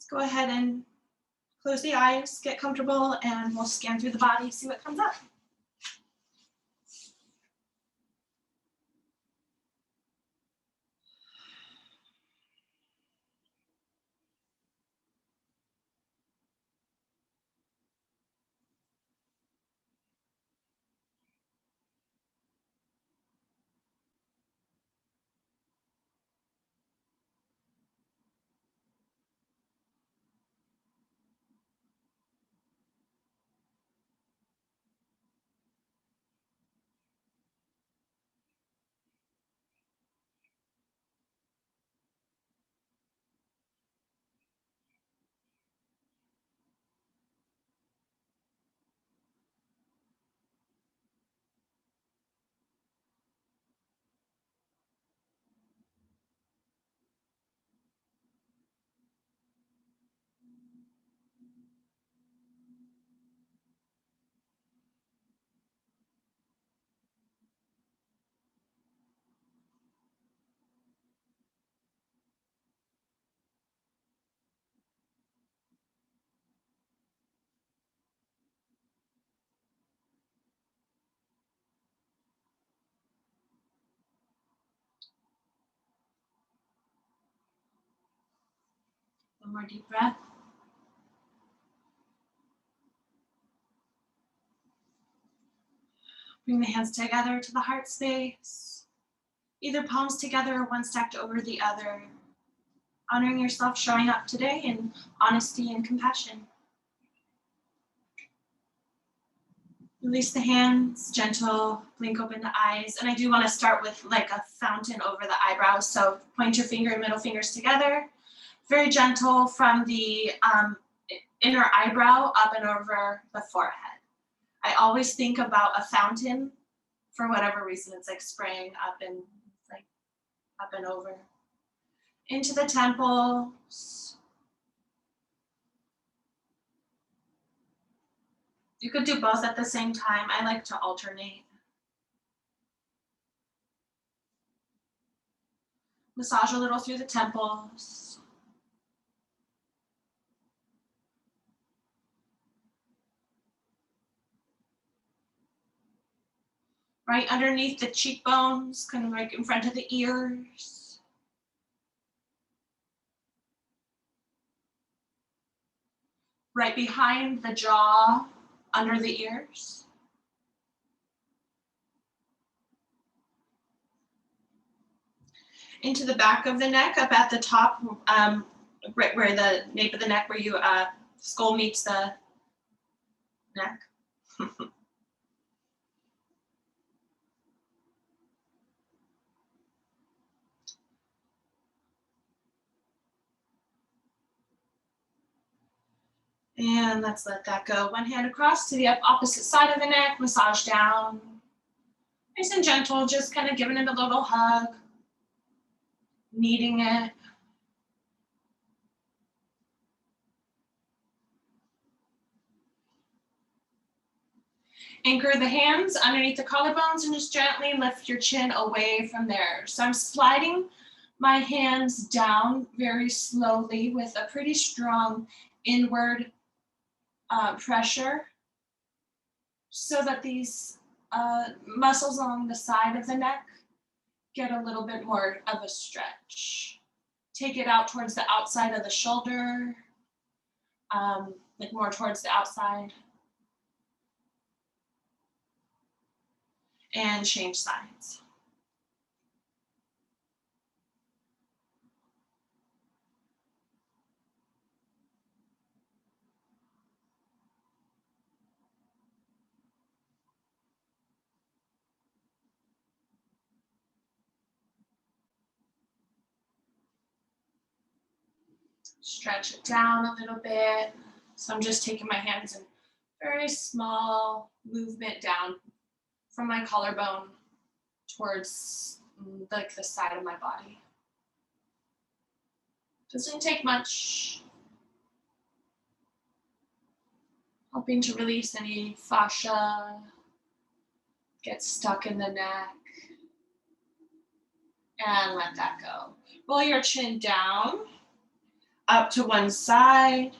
Let's go ahead and close the eyes, get comfortable, and we'll scan through the body, see what comes up. One more deep breath. Bring the hands together to the heart space. Either palms together or one stacked over the other. Honoring yourself, showing up today in honesty and compassion. Release the hands, gentle, blink open the eyes. And I do want to start with like a fountain over the eyebrows. So point your finger and middle fingers together. Very gentle from the inner eyebrow up and over the forehead. I always think about a fountain for whatever reason. It's like spraying up and like up and over. Into the temples. You could do both at the same time. I like to alternate. Massage a little through the temples. Right underneath the cheekbones, kind of like in front of the ears. Right behind the jaw, under the ears. Into the back of the neck, up at the top, right where the nape of the neck, where you skull meets the neck. And let's let that go. One hand across to the opposite side of the neck, massage down. Nice and gentle, just kind of giving it a little hug, kneading it. Anchor the hands underneath the collarbones and just gently lift your chin away from there. So I'm sliding my hands down very slowly with a pretty strong inward pressure so that these muscles along the side of the neck get a little bit more of a stretch. Take it out towards the outside of the shoulder, like more towards the outside. And change sides. Stretch it down a little bit. So I'm just taking my hands in very small movement down from my collarbone towards like the side of my body. Doesn't take much. Helping to release any fascia, get stuck in the neck, and let that go. Roll your chin down. up to one side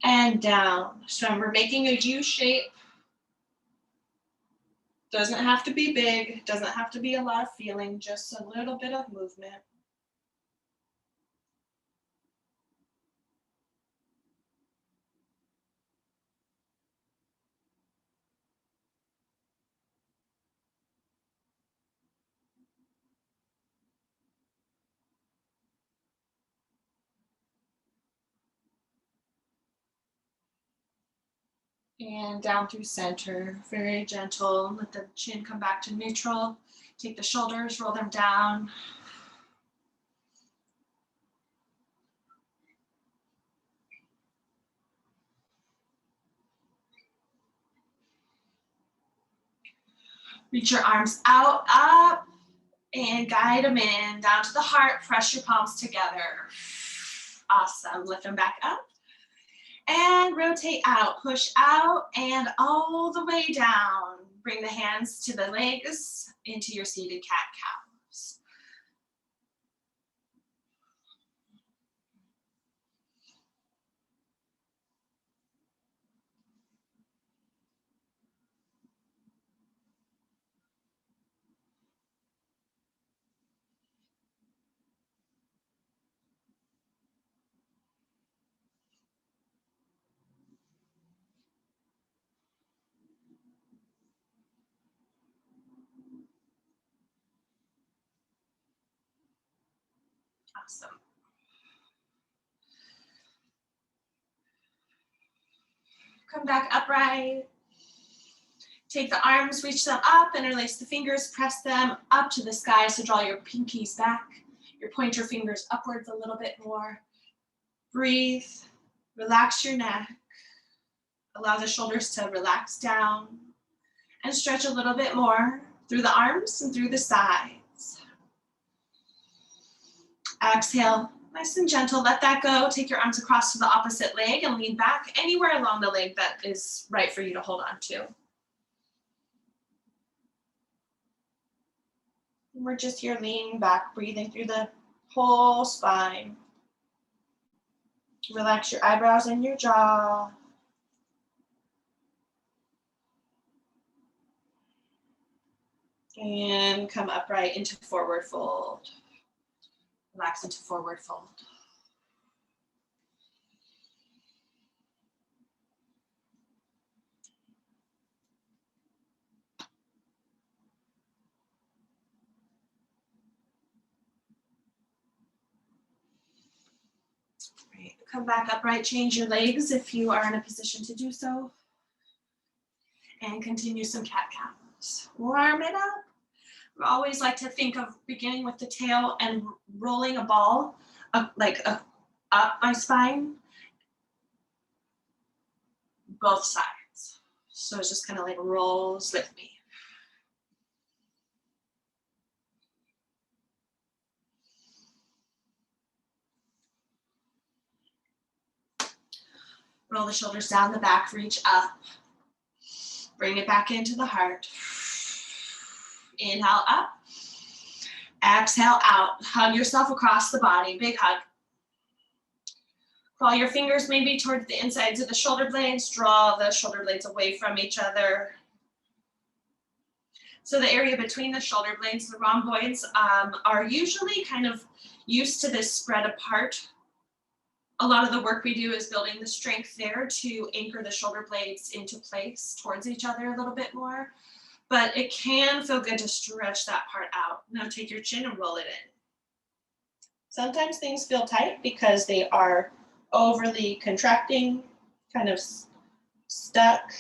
and down. So we're making a U shape. Doesn't have to be big, doesn't have to be a lot of feeling, just a little bit of movement. And down through center, very gentle. Let the chin come back to neutral. Take the shoulders, roll them down. Reach your arms out, up, and guide them in, down to the heart. Press your palms together. Awesome. Lift them back up. And rotate out, push out, and all the way down. Bring the hands to the legs into your seated cat-cows. Awesome. Come back upright. Take the arms, reach them up, interlace the fingers, press them up to the sky. So draw your pinkies back, your pointer fingers upwards a little bit more. Breathe, relax your neck. Allow the shoulders to relax down and stretch a little bit more through the arms and through the sides. Exhale, nice and gentle, let that go. Take your arms across to the opposite leg and lean back anywhere along the leg that is right for you to hold on to. We're just here leaning back, breathing through the whole spine. Relax your eyebrows and your jaw. And come upright into forward fold. Relax into forward fold. Great. Come back upright, change your legs if you are in a position to do so. And continue some cat-cows. Warm it up. We always like to think of beginning with the tail and rolling a ball up my spine, both sides. So it's just kind of like rolls with me. Roll the shoulders down the back, reach up. Bring it back into the heart. Inhale up. Exhale out. Hug yourself across the body. Big hug. Crawl your fingers maybe towards the insides of the shoulder blades. Draw the shoulder blades away from each other. So the area between the shoulder blades, the rhomboids, are usually kind of used to this spread apart. A lot of the work we do is building the strength there to anchor the shoulder blades into place towards each other a little bit more. But it can feel good to stretch that part out. Now take your chin and roll it in. Sometimes things feel tight because they are overly contracting, kind of stuck,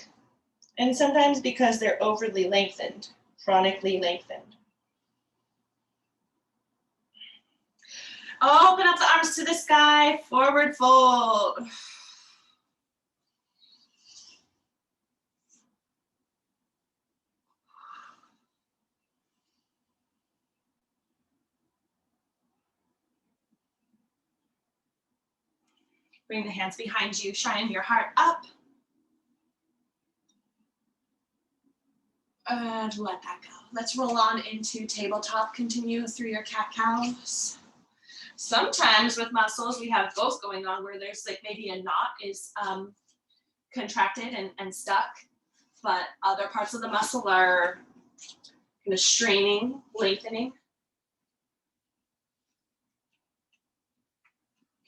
and sometimes because they're overly lengthened, chronically lengthened. Open up the arms to the sky, forward fold. Bring the hands behind you, shine your heart up. And let that go. Let's roll on into tabletop. Continue through your cat-cows. Sometimes with muscles, we have both going on where there's like maybe a knot is contracted and stuck, but other parts of the muscle are kind of straining, lengthening.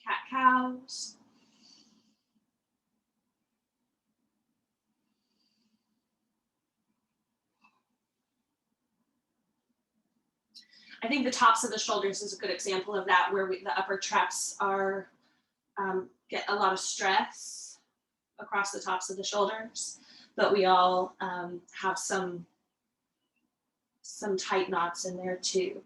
Cat-cows. I think the tops of the shoulders is a good example of that, where the upper traps are get a lot of stress across the tops of the shoulders, but we all have some tight knots in there too.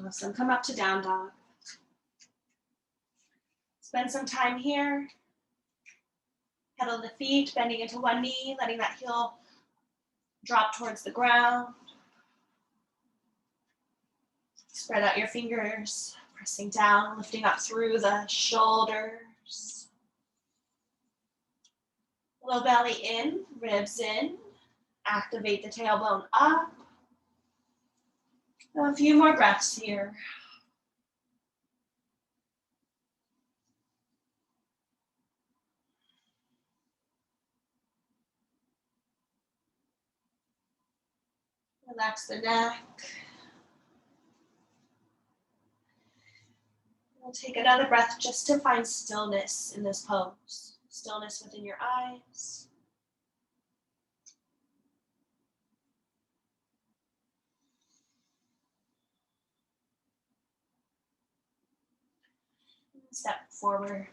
Awesome. Come up to down dog. Spend some time here. Pedal the feet, bending into one knee, letting that heel drop towards the ground. Spread out your fingers, pressing down, lifting up through the shoulders. Low belly in, ribs in. Activate the tailbone up. A few more breaths here. Relax the neck. We'll take another breath just to find stillness in this pose. Stillness within your eyes. Step forward.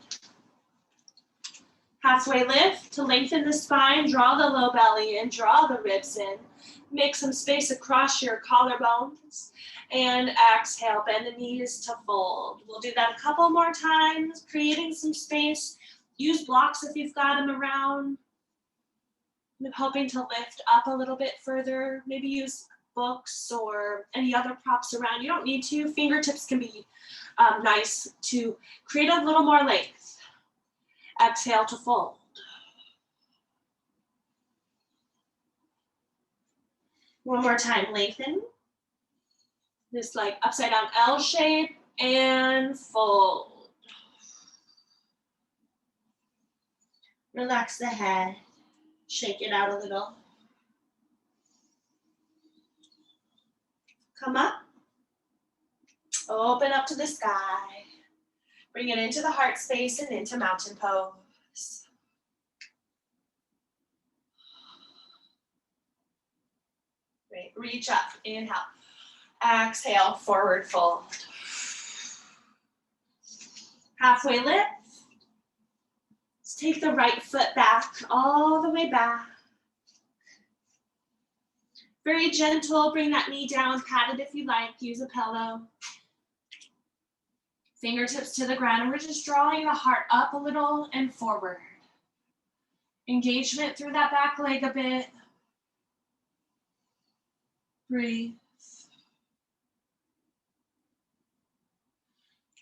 Halfway lift to lengthen the spine, draw the low belly in, draw the ribs in. Make some space across your collarbones. And exhale, bend the knees to fold. We'll do that a couple more times, creating some space. Use blocks if you've got them around. I'm hoping to lift up a little bit further. Maybe use books or any other props around. You don't need to. Fingertips can be nice to create a little more length. Exhale to fold. One more time, lengthen. This like upside down L shape and fold. Relax the head, shake it out a little. Come up, open up to the sky. Bring it into the heart space and into mountain pose. Great, reach up, inhale. Exhale, forward fold. Halfway lift. Let's take the right foot back, all the way back. Very gentle, bring that knee down, pat it if you like, use a pillow. Fingertips to the ground, and we're just drawing the heart up a little and forward. Engagement through that back leg a bit. Breathe.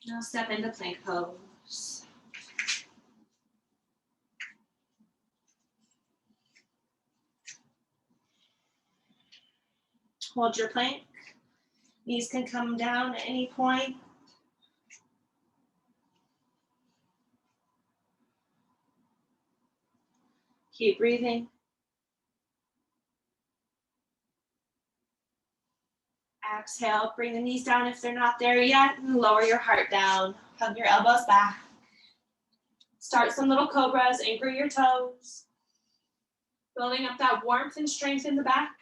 Now step into plank pose. Hold your plank. Knees can come down at any point. Keep breathing. Exhale, bring the knees down if they're not there yet, and lower your heart down. Hug your elbows back. Start some little cobras, anchor your toes. Building up that warmth and strength in the back.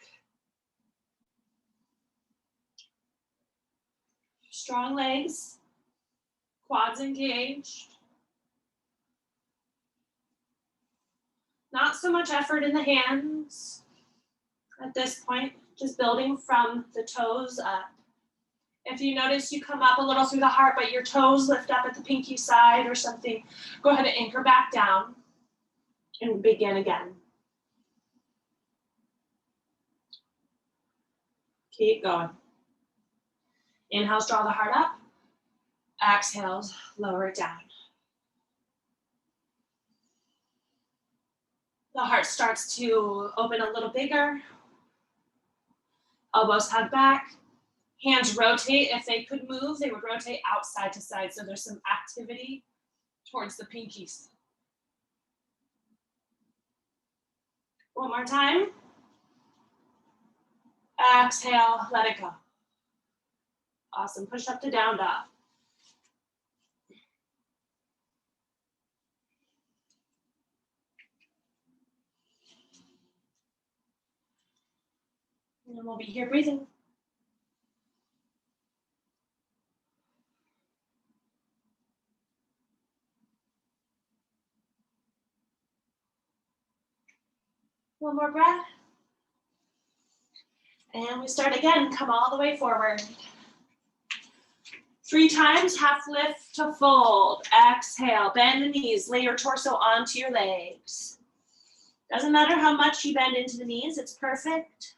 Strong legs, quads engaged. Not so much effort in the hands at this point, just building from the toes up. If you notice you come up a little through the heart, but your toes lift up at the pinky side or something, go ahead and anchor back down and begin again. Keep going. Inhales, draw the heart up. Exhales, lower it down. The heart starts to open a little bigger. Elbows hug back. Hands rotate. If they could move, they would rotate out side to side. So there's some activity towards the pinkies. One more time. Exhale, let it go. Awesome. Push up to down dog. And then we'll be here breathing. One more breath. And we start again. Come all the way forward. 3 times, half lift to fold. Exhale, bend the knees. Lay your torso onto your legs. Doesn't matter how much you bend into the knees, it's perfect.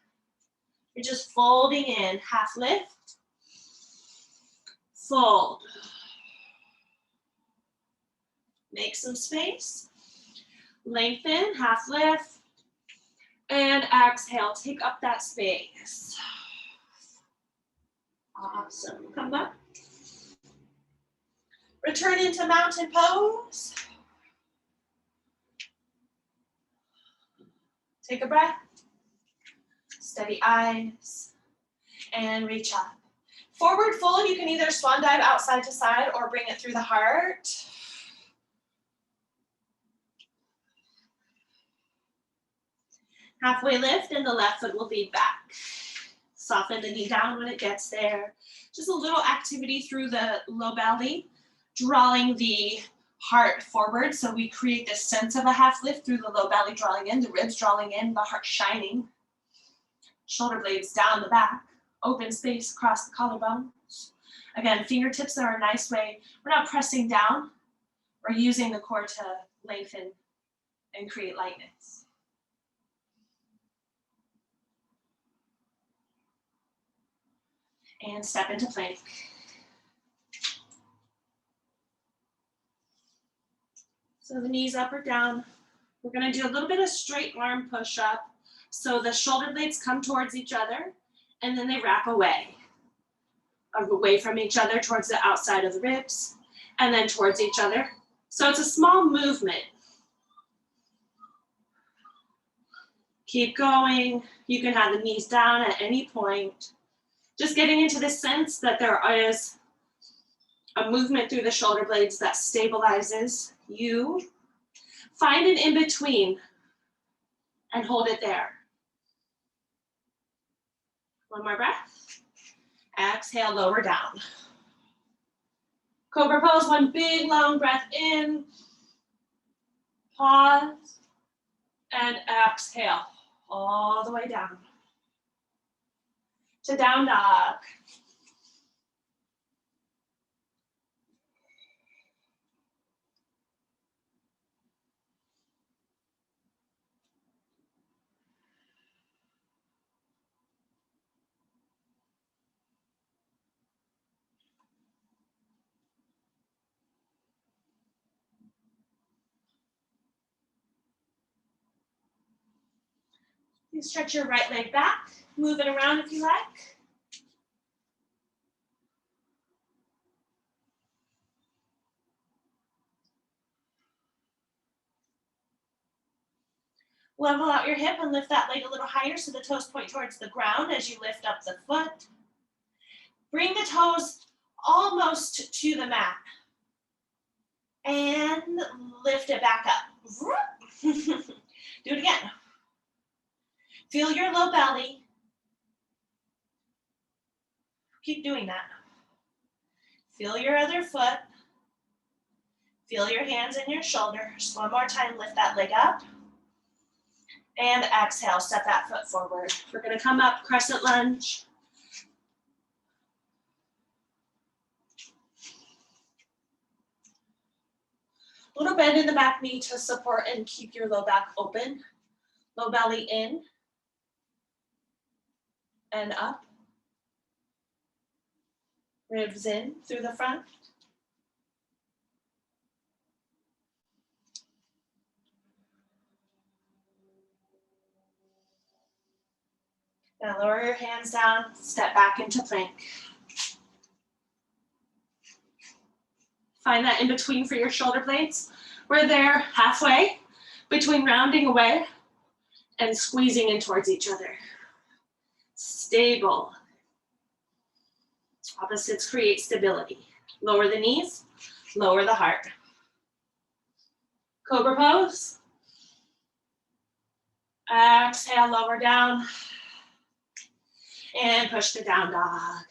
You're just folding in. Half lift. Fold. Make some space. Lengthen, half lift. And exhale, take up that space. Awesome. Come back. Return into mountain pose. Take a breath. Steady eyes. And reach up. Forward fold, you can either swan dive outside to side or bring it through the heart. Halfway lift and the left foot will lead back. Soften the knee down when it gets there. Just a little activity through the low belly, drawing the heart forward. So we create this sense of a half lift through the low belly drawing in, the ribs drawing in, the heart shining. Shoulder blades down the back, open space across the collarbones. Again, fingertips are a nice way. We're not pressing down. We're using the core to lengthen and create lightness. And step into plank. So the knees up or down. We're gonna do a little bit of straight arm push up. So the shoulder blades come towards each other and then they wrap away from each other towards the outside of the ribs and then towards each other. So it's a small movement. Keep going. You can have the knees down at any point. Just getting into the sense that there is a movement through the shoulder blades that stabilizes you. Find an in-between and hold it there. One more breath. Exhale, lower down. Cobra pose, one big long breath in. Pause. And exhale all the way down. To down dog. You stretch your right leg back, move it around if you like. Level out your hip and lift that leg a little higher so the toes point towards the ground as you lift up the foot. Bring the toes almost to the mat. And lift it back up. Do it again. Feel your low belly. Keep doing that. Feel your other foot. Feel your hands in your shoulders. One more time, lift that leg up. And exhale, step that foot forward. We're gonna come up, crescent lunge. Little bend in the back knee to support and keep your low back open. Low belly in and up. Ribs in through the front. Now lower your hands down, step back into plank. Find that in between for your shoulder blades. We're there halfway between rounding away and squeezing in towards each other. Stable. Opposites create stability. Lower the knees, lower the heart. Cobra pose. Exhale, lower down. And push to down dog.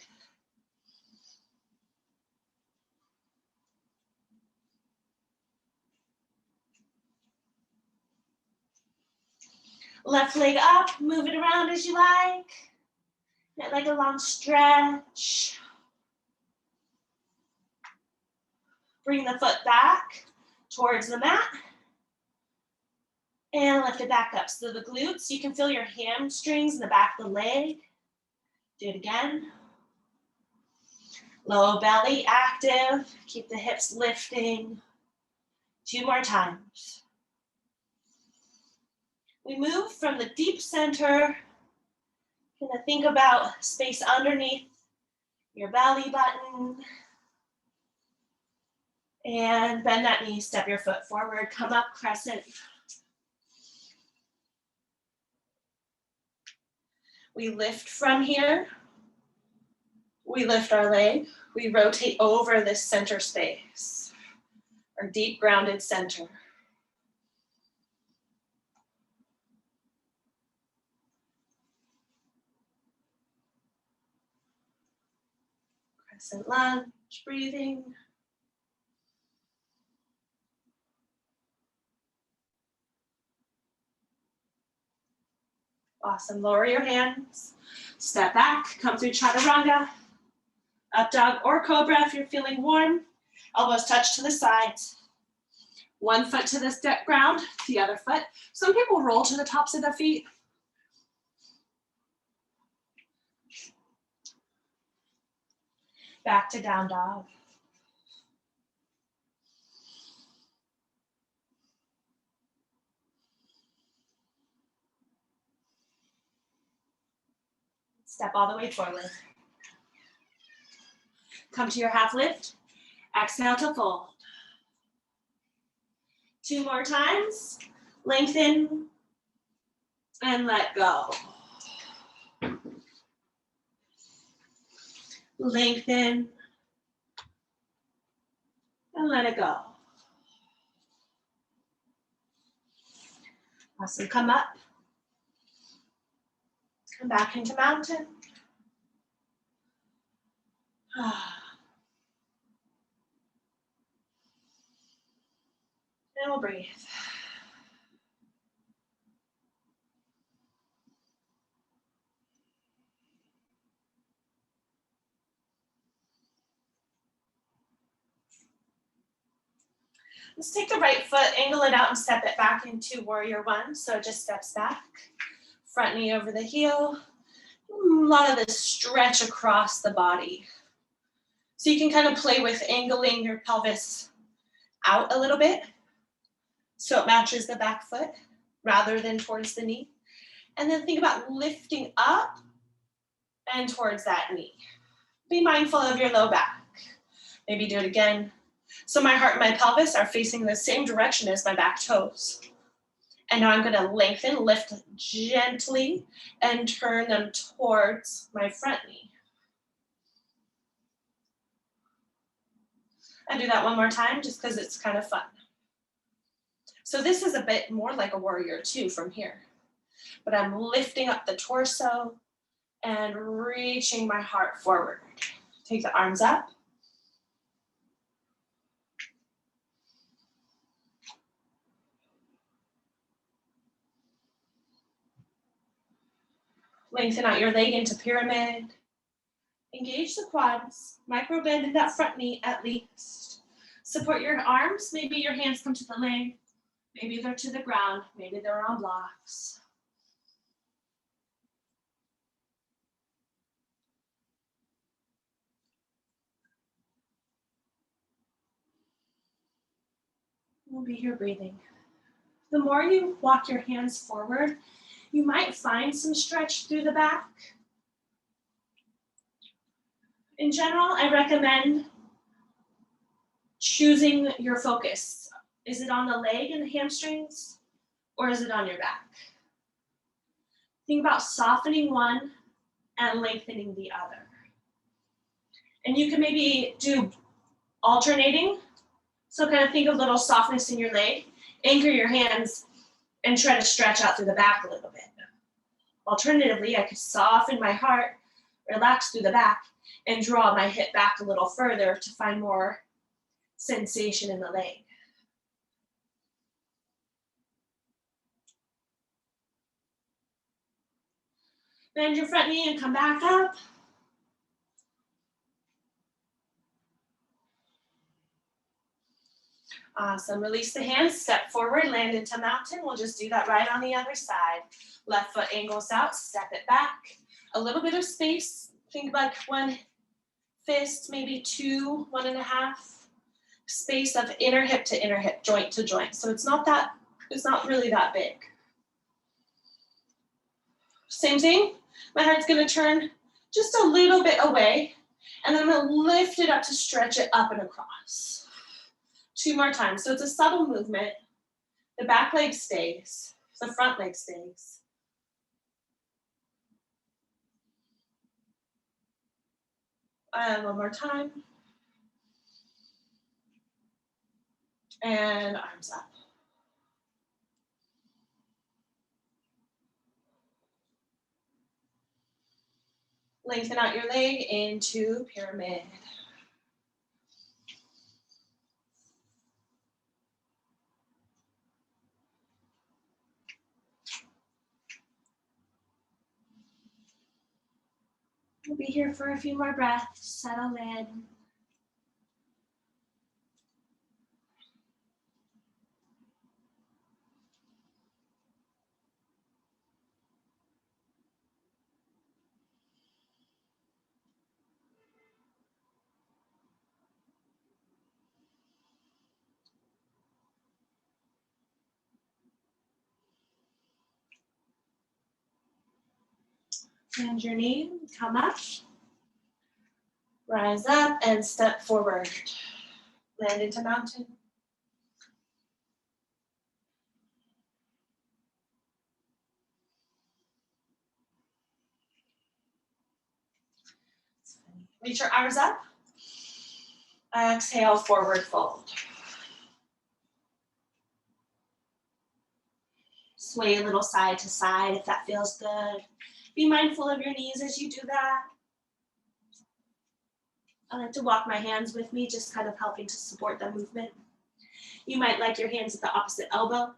Left leg up, move it around as you like. Get like a long stretch. Bring the foot back towards the mat. And lift it back up. So the glutes, you can feel your hamstrings in the back of the leg. Do it again. Low belly active. Keep the hips lifting. 2 more times. We move from the deep center. Gonna think about space underneath your belly button. And bend that knee, step your foot forward, come up, crescent. We lift from here. We lift our leg. We rotate over this center space, our deep grounded center. Crescent lunge, breathing. Awesome, lower your hands. Step back, come through chaturanga. Up dog or cobra if you're feeling warm. Elbows touch to the sides. One foot to the step ground, the other foot. Some people roll to the tops of their feet. Back to down dog. Step all the way forward. Come to your half lift. Exhale to fold. 2 more times. Lengthen and let go. Lengthen and let it go. Awesome, come up. Come back into mountain. And we'll breathe. Let's take the right foot, angle it out and step it back into warrior one. So it just steps back, front knee over the heel. A lot of this stretch across the body. So you can kind of play with angling your pelvis out a little bit so it matches the back foot rather than towards the knee. And then think about lifting up and towards that knee. Be mindful of your low back. Maybe do it again. So my heart and my pelvis are facing the same direction as my back toes. And now I'm going to lengthen, lift gently, and turn them towards my front knee. And do that one more time just because it's kind of fun. So this is a bit more like a warrior two from here. But I'm lifting up the torso and reaching my heart forward. Take the arms up. Lengthen out your leg into pyramid. Engage the quads. Micro bend in that front knee at least. Support your arms. Maybe your hands come to the leg. Maybe they're to the ground. Maybe they're on blocks. We'll be here breathing. The more you walk your hands forward, you might find some stretch through the back. In general, I recommend choosing your focus. Is it on the leg and the hamstrings, or is it on your back? Think about softening one and lengthening the other. And you can maybe do alternating. So kind of think of little softness in your leg, anchor your hands, and try to stretch out through the back a little bit. Alternatively, I could soften my heart, relax through the back, and draw my hip back a little further to find more sensation in the leg. Bend your front knee and come back up. Awesome. Release the hands, step forward, land into mountain. We'll just do that right on the other side. Left foot angles out, step it back. A little bit of space. Think like one fist, maybe two, 1.5. Space of inner hip to inner hip, joint to joint. So it's not really that big. Same thing. My heart's gonna turn just a little bit away, and then I'm gonna lift it up to stretch it up and across. 2 more times. So it's a subtle movement. The back leg stays, the front leg stays. And one more time. And arms up. Lengthen out your leg into pyramid. We'll be here for a few more breaths, settle in. Bend your knee, come up. Rise up and step forward. Land into mountain. Reach your arms up. Exhale, forward fold. Sway a little side to side if that feels good. Be mindful of your knees as you do that. I like to walk my hands with me, just kind of helping to support the movement. You might like your hands at the opposite elbow.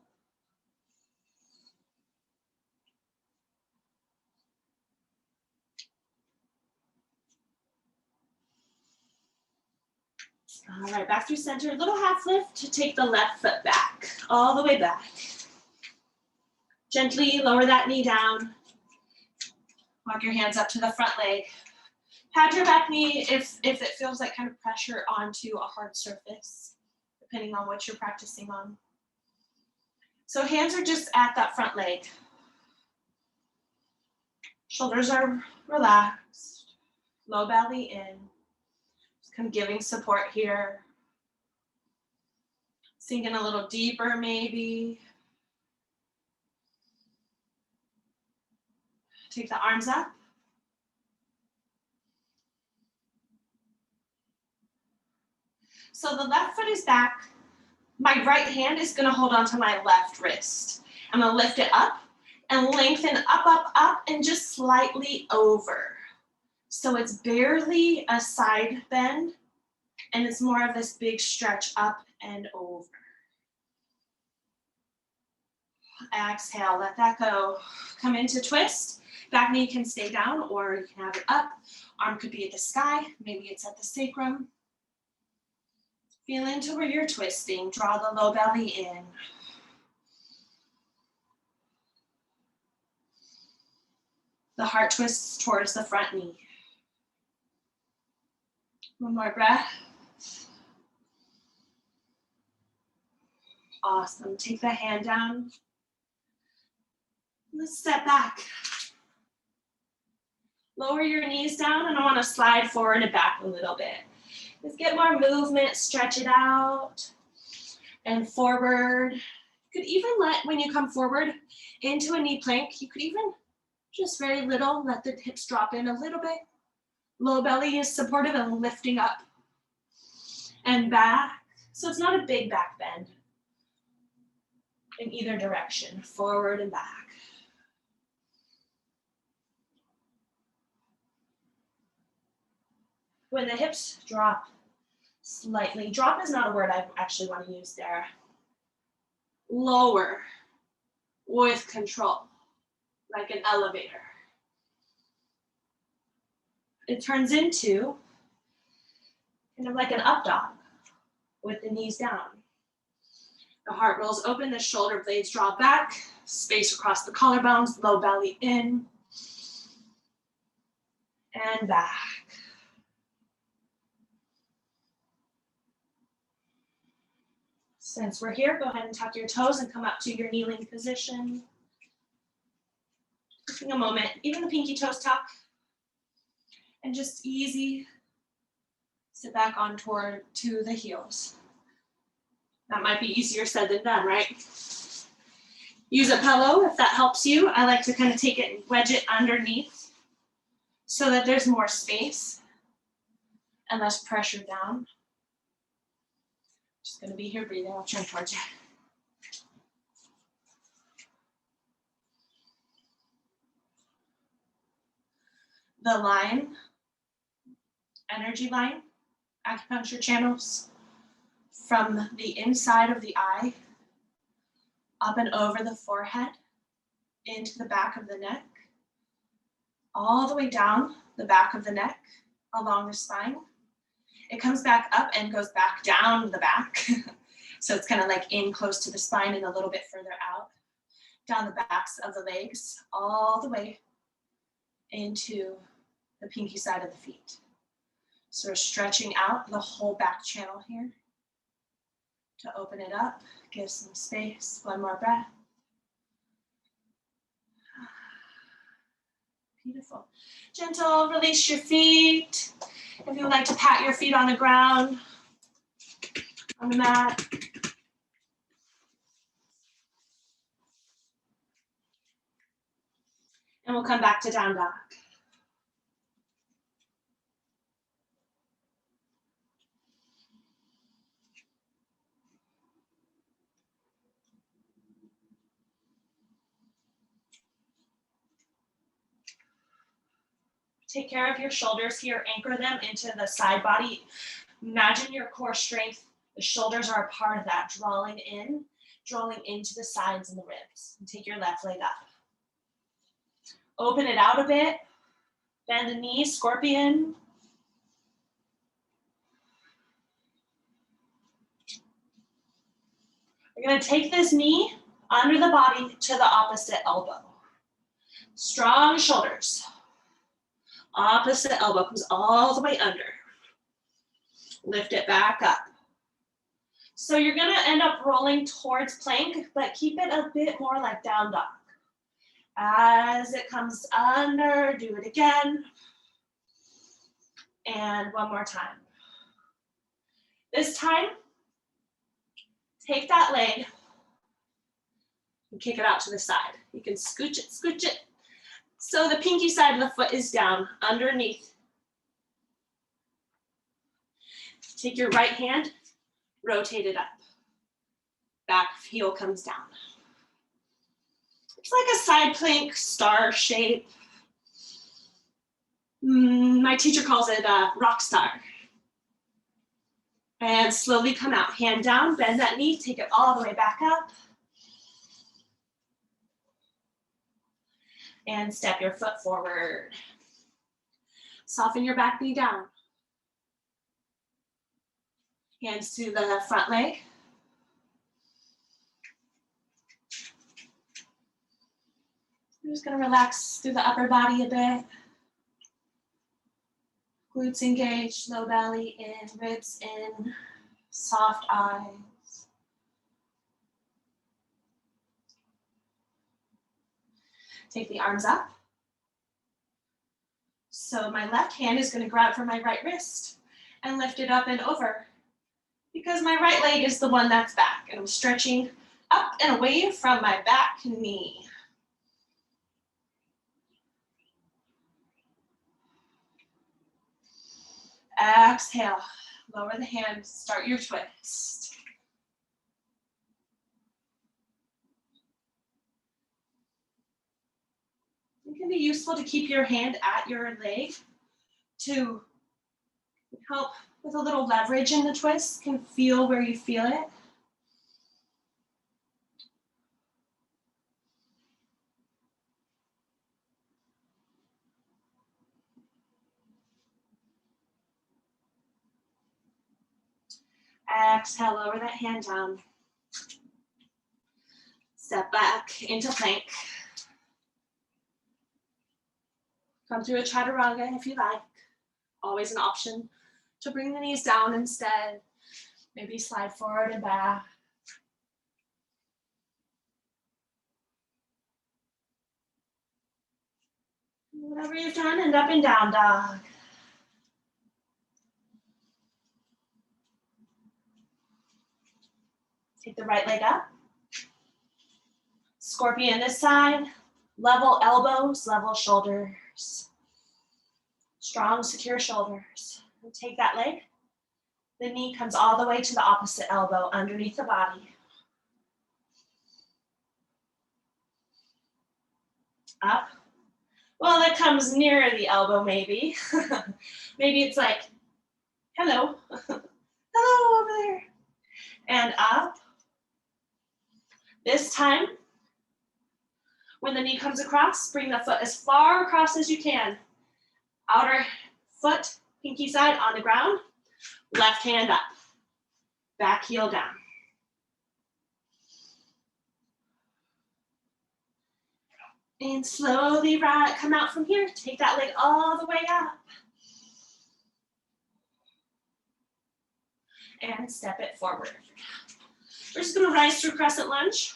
All right, back through center, little half lift to take the left foot back, all the way back. Gently lower that knee down. Walk your hands up to the front leg. Pad your back knee if it feels like kind of pressure onto a hard surface, depending on what you're practicing on. So hands are just at that front leg. Shoulders are relaxed, low belly in. Just kind of giving support here. Sinking a little deeper maybe. Take the arms up. So the left foot is back. My right hand is gonna hold onto my left wrist. I'm gonna lift it up and lengthen up, up, up, and just slightly over. So it's barely a side bend, and it's more of this big stretch up and over. Exhale, let that go. Come into twist. Back knee can stay down, or you can have it up. Arm could be at the sky, maybe it's at the sacrum. Feel into where you're twisting. Draw the low belly in. The heart twists towards the front knee. One more breath. Awesome. Take the hand down. Let's step back. Lower your knees down, and I want to slide forward and back a little bit. Let's get more movement, stretch it out and forward. You could even let, when you come forward into a knee plank, you could even just very little, let the hips drop in a little bit. Low belly is supportive and lifting up and back. So it's not a big back bend in either direction, forward and back. When the hips drop slightly, drop is not a word I actually want to use there. Lower with control, like an elevator. It turns into kind of like an up dog with the knees down. The heart rolls open, the shoulder blades draw back, space across the collarbones, low belly in and back. Since we're here, go ahead and tuck your toes and come up to your kneeling position. Taking a moment, even the pinky toes tuck, and just easy sit back on toward to the heels. That might be easier said than done, right? Use a pillow if that helps you. I like to kind of take it and wedge it underneath so that there's more space and less pressure down. Just gonna be here breathing, I'll turn towards you. The line, energy line, acupuncture channels from the inside of the eye, up and over the forehead, into the back of the neck, all the way down the back of the neck, along the spine. It comes back up and goes back down the back. So it's kind of like in close to the spine and a little bit further out, down the backs of the legs, all the way into the pinky side of the feet. So we're stretching out the whole back channel here to open it up, give some space, one more breath. Beautiful. Gentle, release your feet. If you would like to pat your feet on the ground, on the mat. And we'll come back to down dog. Take care of your shoulders here, anchor them into the side body. Imagine your core strength. The shoulders are a part of that, drawing into the sides and the ribs. And take your left leg up. Open it out a bit. Bend the knees, scorpion. We're gonna take this knee under the body to the opposite elbow. Strong shoulders. Opposite elbow comes all the way under. Lift it back up. So you're gonna end up rolling towards plank, but keep it a bit more like down dog. As it comes under, do it again. And one more time. This time, take that leg and kick it out to the side. You can scooch it. So the pinky side of the foot is down underneath. Take your right hand, rotate it up. Back heel comes down. It's like a side plank, star shape. My teacher calls it a rock star. And slowly come out, hand down, bend that knee, take it all the way back up. And step your foot forward. Soften your back knee down. Hands to the front leg. I'm just gonna relax through the upper body a bit. Glutes engaged, low belly in, ribs in, soft eyes. Take the arms up. So my left hand is going to grab for my right wrist and lift it up and over because my right leg is the one that's back, and I'm stretching up and away from my back knee. Exhale, lower the hand, start your twist. It can be useful to keep your hand at your leg to help with a little leverage in the twist. You can feel where you feel it. Exhale, lower that hand down. Step back into plank. Come through a chaturanga if you like. Always an option to bring the knees down instead. Maybe slide forward and back. Whatever you've done, end up in down dog. Take the right leg up. Scorpion this side. Level elbows, level shoulders. Strong, secure shoulders. And take that leg. The knee comes all the way to the opposite elbow underneath the body. Up. Well, it comes near the elbow maybe. Maybe it's like, hello. Hello over there. And up. This time, when the knee comes across, bring the foot as far across as you can. Outer foot, pinky side on the ground. Left hand up. Back heel down. And slowly come out from here. Take that leg all the way up. And step it forward. We're just going to rise through crescent lunge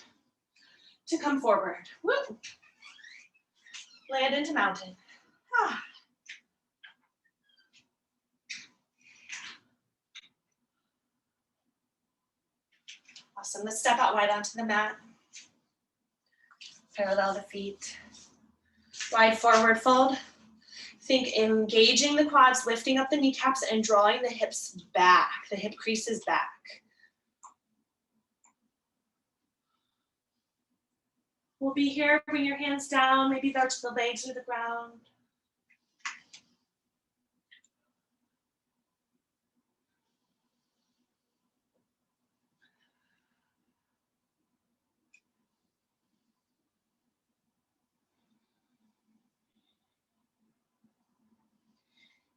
to come forward. Woo. Land into mountain. Ah. Awesome. Let's step out wide onto the mat. Parallel the feet. Wide forward fold. Think engaging the quads, lifting up the kneecaps, and drawing the hips back, the hip creases back. We'll be here, bring your hands down, maybe go to the legs or the ground.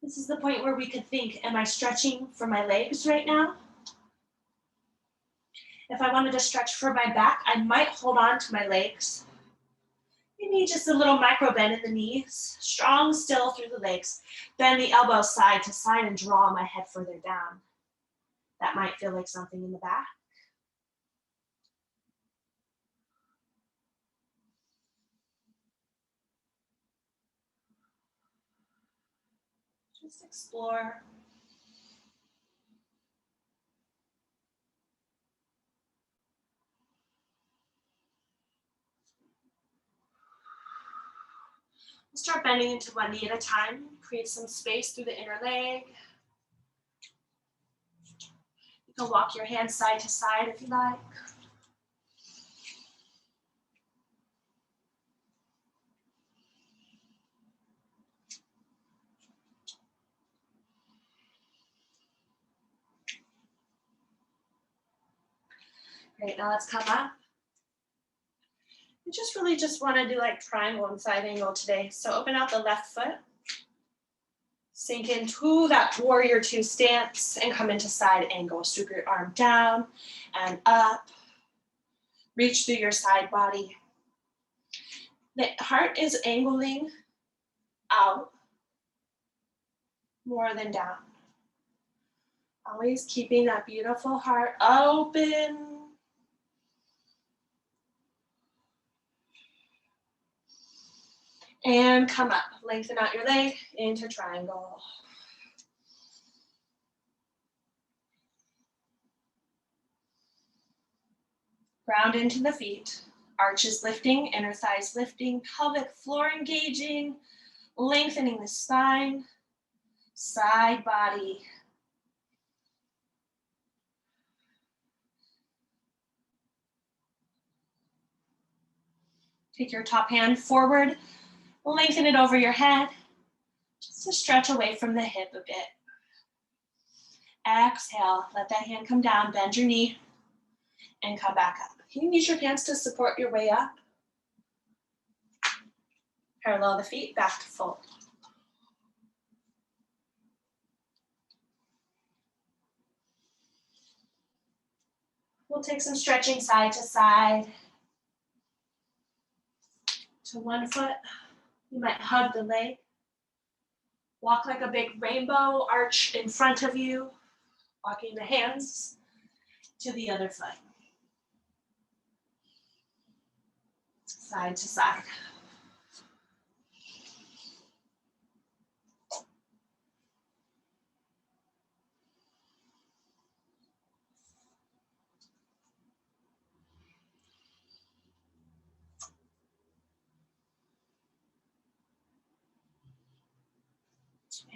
This is the point where we could think, am I stretching for my legs right now? If I wanted to stretch for my back, I might hold on to my legs. Maybe just a little micro bend in the knees, strong still through the legs. Bend the elbows side to side and draw my head further down. That might feel like something in the back. Just explore. We'll start bending into one knee at a time. Create some space through the inner leg. You can walk your hands side to side if you like. Great, now let's come up. We just want to do like triangle and side angle today. So open out the left foot. Sink into that warrior two stance and come into side angle. Sweep your arm down and up. Reach through your side body. The heart is angling out more than down. Always keeping that beautiful heart open. And come up, lengthen out your leg into triangle. Ground into the feet, arches lifting, inner thighs lifting, pelvic floor engaging, lengthening the spine, side body. Take your top hand forward, lengthen it over your head, just to stretch away from the hip a bit. Exhale, let that hand come down, bend your knee, and come back up. You can use your hands to support your way up. Parallel the feet, back to fold. We'll take some stretching side to side. To one foot, you might hug the leg. Walk like a big rainbow, arch in front of you, walking the hands to the other foot. Side to side.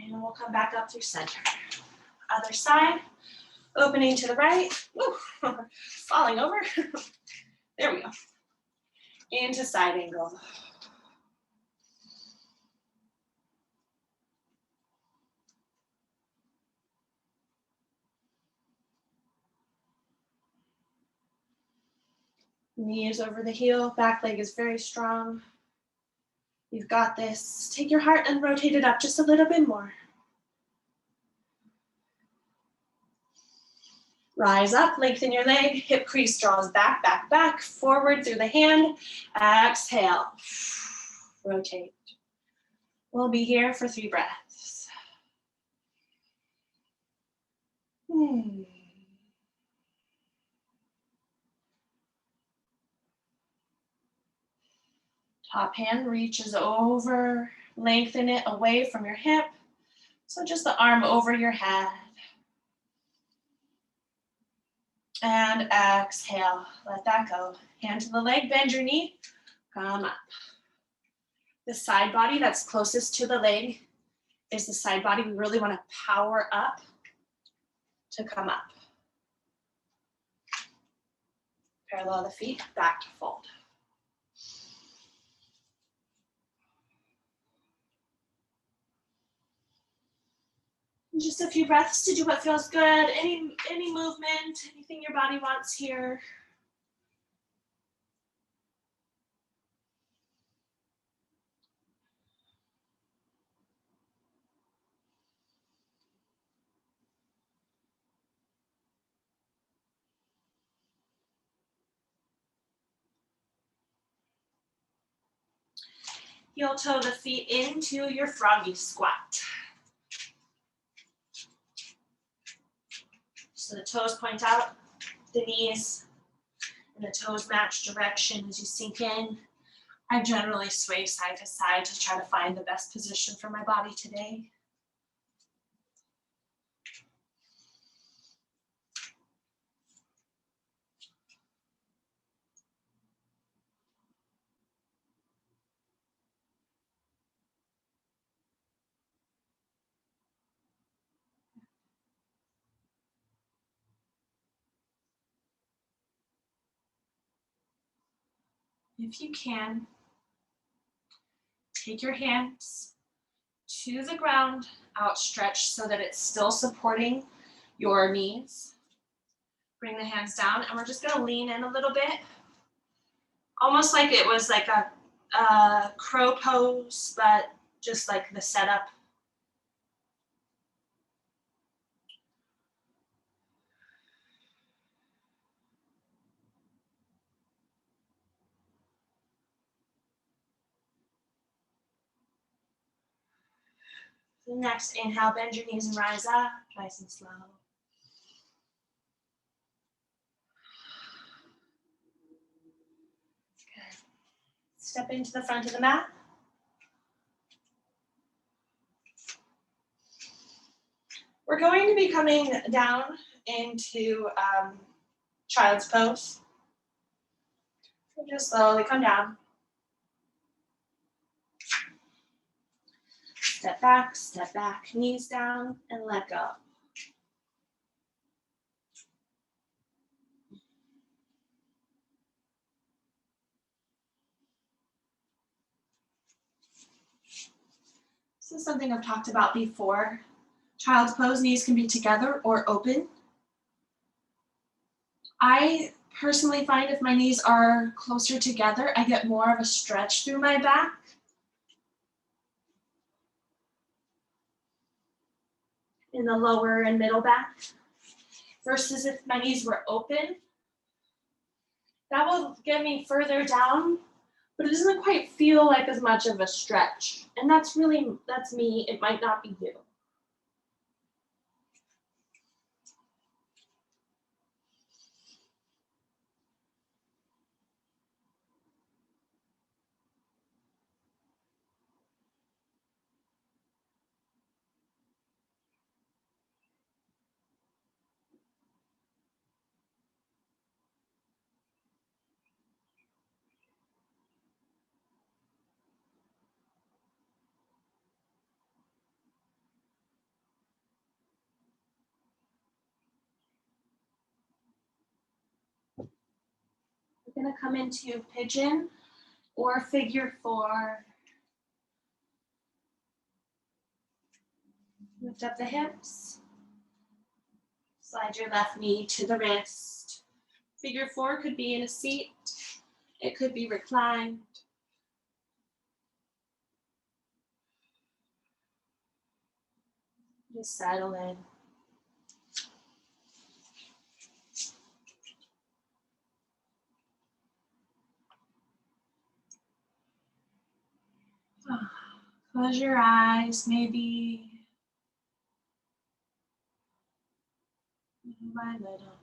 And we'll come back up through center. Other side, opening to the right. Woo, falling over. There we go. Into side angle. Knee is over the heel, back leg is very strong. You've got this. Take your heart and rotate it up just a little bit more. Rise up, lengthen your leg, hip crease draws back, back, back, forward through the hand. Exhale, rotate. We'll be here for 3 breaths. Top hand reaches over, lengthen it away from your hip. So just the arm over your head. And exhale, let that go. Hand to the leg, bend your knee, come up. The side body that's closest to the leg is the side body we really want to power up to come up. Parallel the feet, back to fold. Just a few breaths to do what feels good. Any movement, anything your body wants here. Heel toe the feet into your froggy squat. So the toes point out, the knees and the toes match direction as you sink in. I generally sway side to side to try to find the best position for my body today. If you can, take your hands to the ground, outstretched so that it's still supporting your knees. Bring the hands down, and we're just gonna lean in a little bit. Almost like it was like a crow pose, but just like the setup. The next inhale, bend your knees and rise up, nice and slow. Good. Step into the front of the mat. be coming down into child's pose. So just slowly come down. Step back, knees down, and let go. This is something I've talked about before. Child's pose, knees can be together or open. I personally find if my knees are closer together, I get more of a stretch through my back. In the lower and middle back. Versus if my knees were open, that will get me further down, but it doesn't quite feel like as much of a stretch. And that's me, it might not be you. We're gonna come into pigeon or figure 4. Lift up the hips. Slide your left knee to the wrist. Figure 4 could be in a seat. It could be reclined. Just settle in. Close your eyes, maybe little by little.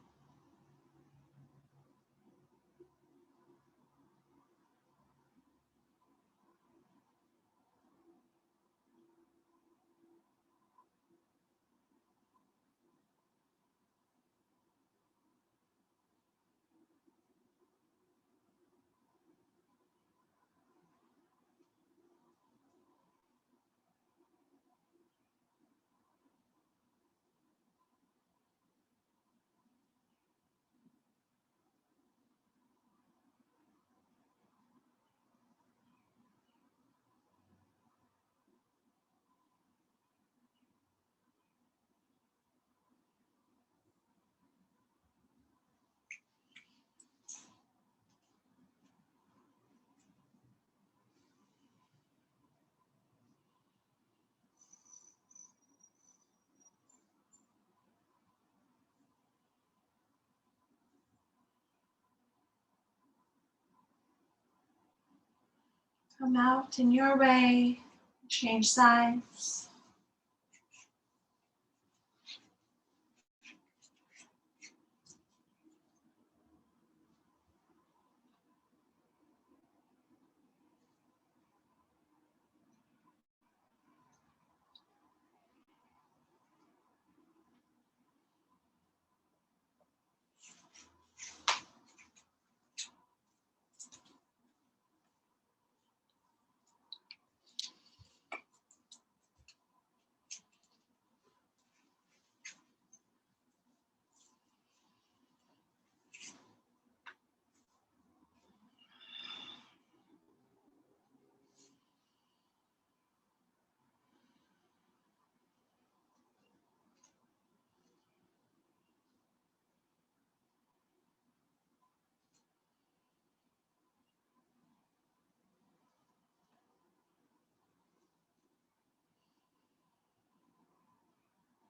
Come out in your way, change sides.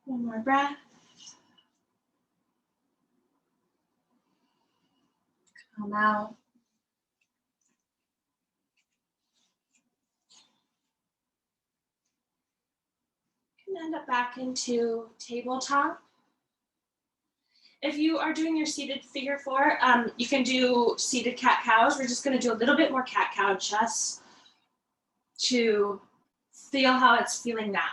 One more breath. Come out. You can end up back into tabletop. If you are doing your seated figure 4, you can do seated cat cows. We're just going to do a little bit more cat cow just to feel how it's feeling now.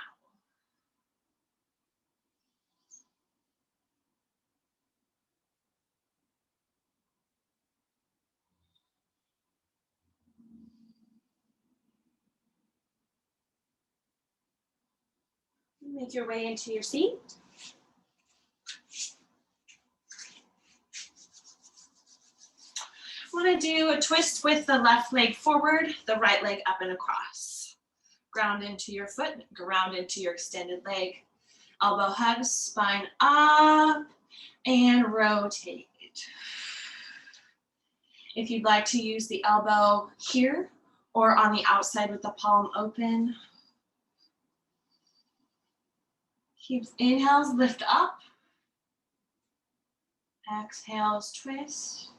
Make your way into your seat. Want to do a twist with the left leg forward, the right leg up and across. Ground into your foot, ground into your extended leg. Elbow hugs, spine up, and rotate. If you'd like to use the elbow here or on the outside with the palm open. Keep inhales, lift up. Exhales, twist.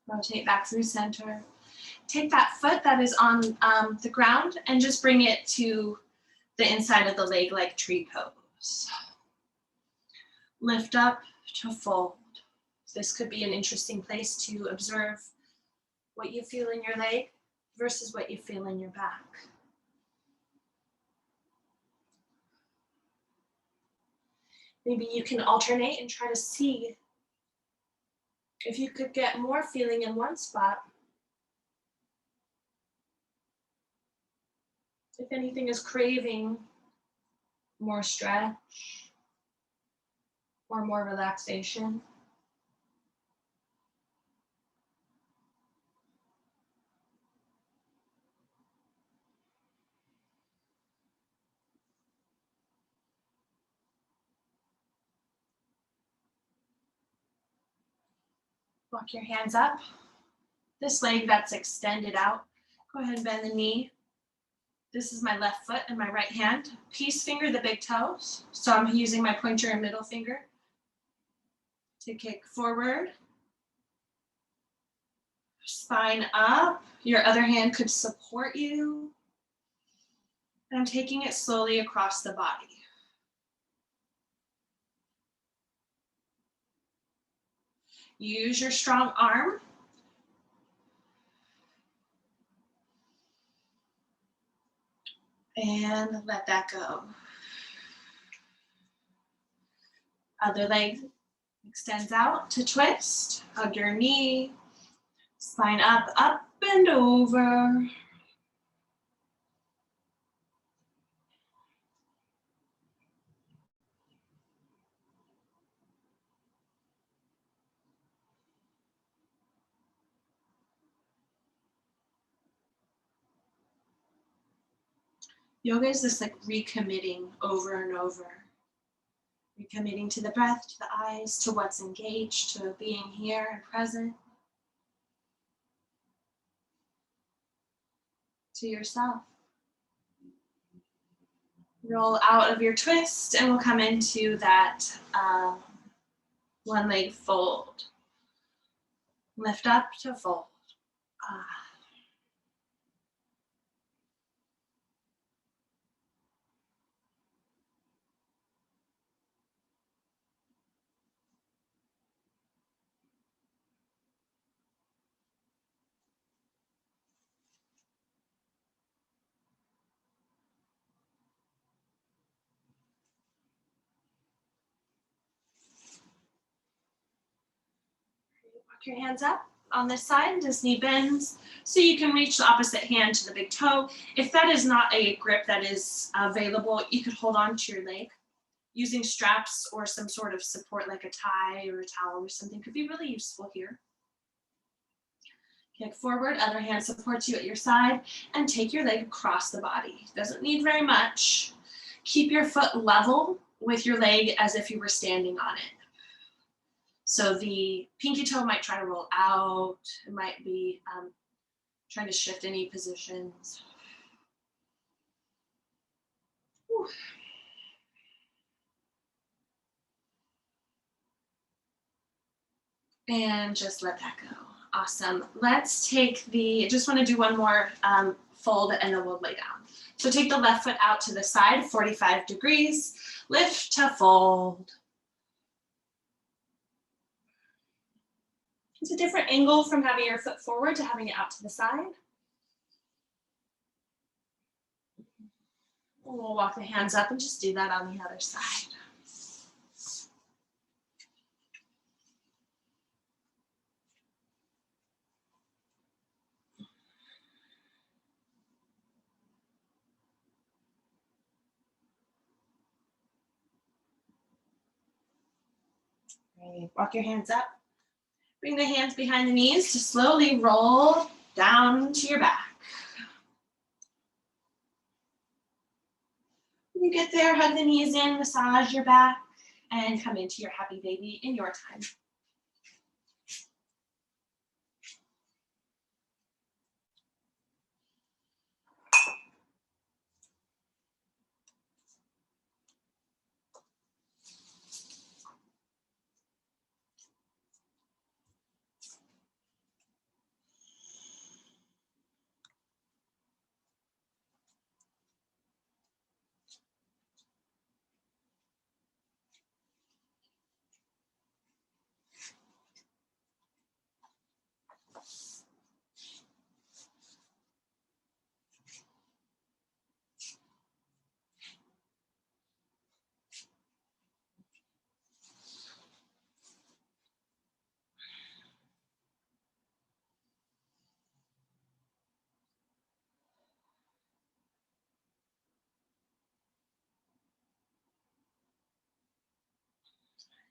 Rotate back through center. Take that foot that is on the ground and just bring it to the inside of the leg like tree pose. Lift up to fold. This could be an interesting place to observe what you feel in your leg versus what you feel in your back. Maybe you can alternate and try to see if you could get more feeling in one spot. If anything is craving more stretch or more relaxation. Walk your hands up. This leg that's extended out, go ahead and bend the knee. This is my left foot and my right hand. Peace finger the big toes. So I'm using my pointer and middle finger to kick forward. Spine up. Your other hand could support you. And I'm taking it slowly across the body. Use your strong arm. And let that go. Other leg extends out to twist. Hug your knee. Spine up, up and over. Yoga is this like recommitting over and over. Recommitting to the breath, to the eyes, to what's engaged, to being here and present. To yourself. Roll out of your twist and we'll come into that one leg fold. Lift up to fold. Walk your hands up on this side, this knee bends, so you can reach the opposite hand to the big toe. If that is not a grip that is available, you could hold on to your leg. Using straps or some sort of support like a tie or a towel or something could be really useful here. Kick forward, other hand supports you at your side, and take your leg across the body. Doesn't need very much. Keep your foot level with your leg as if you were standing on it. So the pinky toe might try to roll out. It might be trying to shift any positions. Whew. And just let that go. Awesome. Let's take just want to do one more fold and then we'll lay down. So take the left foot out to the side, 45 degrees, lift to fold. It's a different angle from having your foot forward to having it out to the side. We'll walk the hands up and just do that on the other side. Great. Walk your hands up. Bring the hands behind the knees to slowly roll down to your back. When you get there, hug the knees in, massage your back, and come into your happy baby in your time.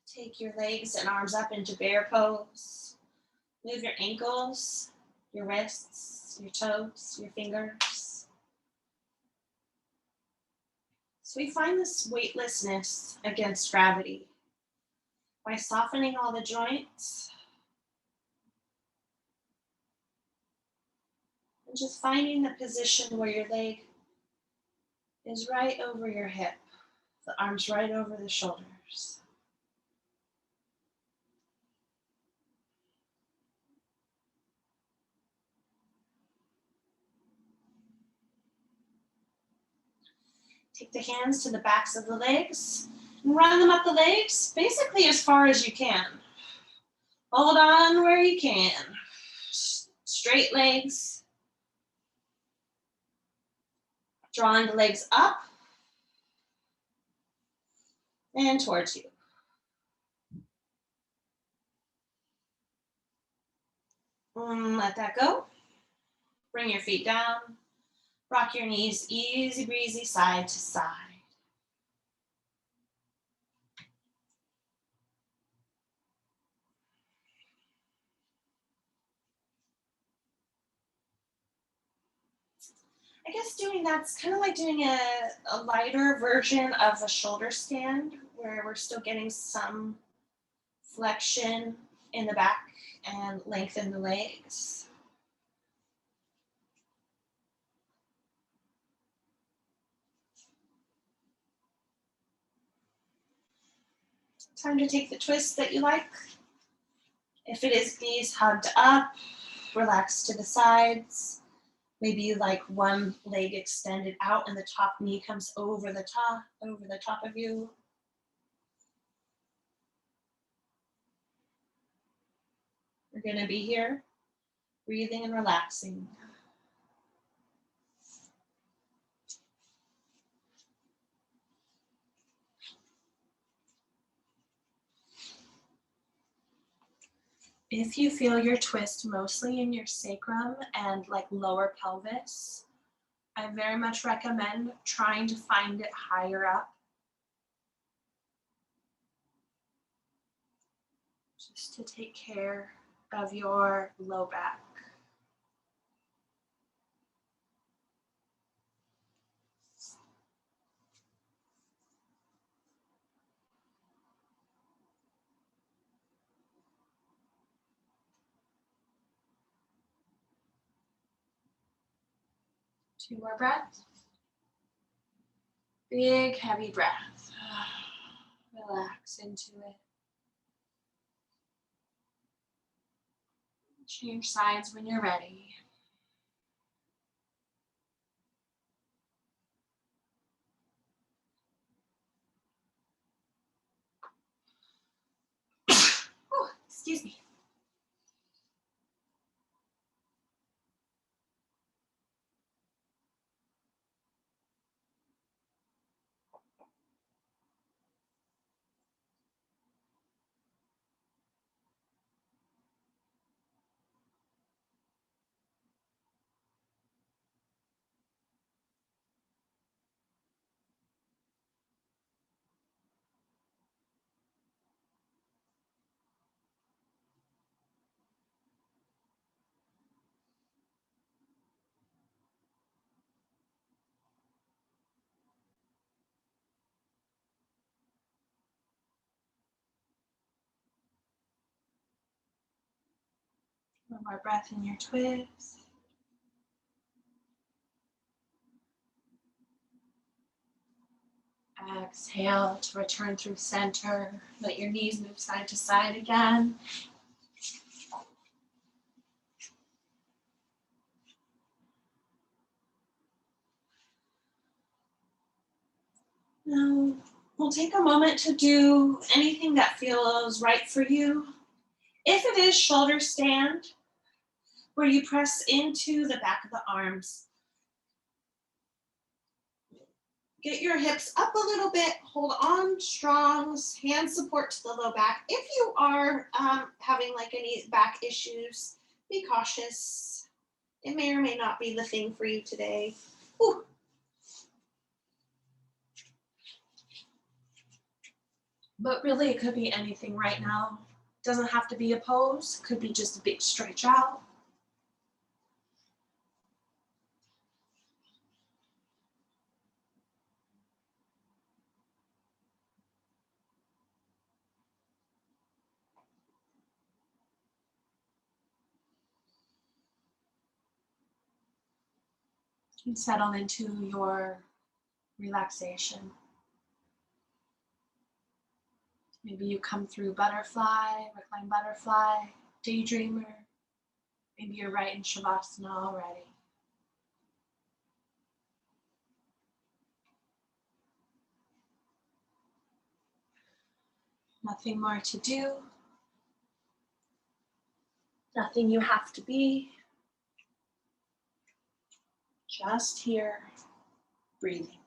Take your legs and arms up into bear pose. Move your ankles, your wrists, your toes, your fingers. So we find this weightlessness against gravity by softening all the joints and just finding the position where your leg is right over your hip, the arms right over the shoulders. Take the hands to the backs of the legs and run them up the legs, basically as far as you can. Hold on where you can. Straight legs. Drawing the legs up and towards you. Let that go. Bring your feet down. Rock your knees easy breezy side to side. I guess doing that's kind of like doing a lighter version of a shoulder stand where we're still getting some flexion in the back and lengthen the legs. Time to take the twist that you like. If it is knees hugged up, relax to the sides. Maybe you like one leg extended out and the top knee comes over the top of you. We're going to be here, breathing and relaxing. If you feel your twist mostly in your sacrum and like lower pelvis, I very much recommend trying to find it higher up. Just to take care of your low back. Two more breaths. Big, heavy breath. Relax into it. Change sides when you're ready. Oh, excuse me. One more breath in your twist. Exhale to return through center. Let your knees move side to side again. Now, we'll take a moment to do anything that feels right for you. If it is shoulder stand, where you press into the back of the arms, get your hips up a little bit, hold on strong, hand support to the low back. If you are having like any back issues, be cautious. It may or may not be the thing for you today. Ooh. But really, it could be anything right now. Doesn't have to be a pose, could be just a big stretch out. And settle into your relaxation. Maybe you come through butterfly, recline butterfly, daydreamer. Maybe you're right in Shavasana already. Nothing more to do. Nothing you have to be. Just here, breathing.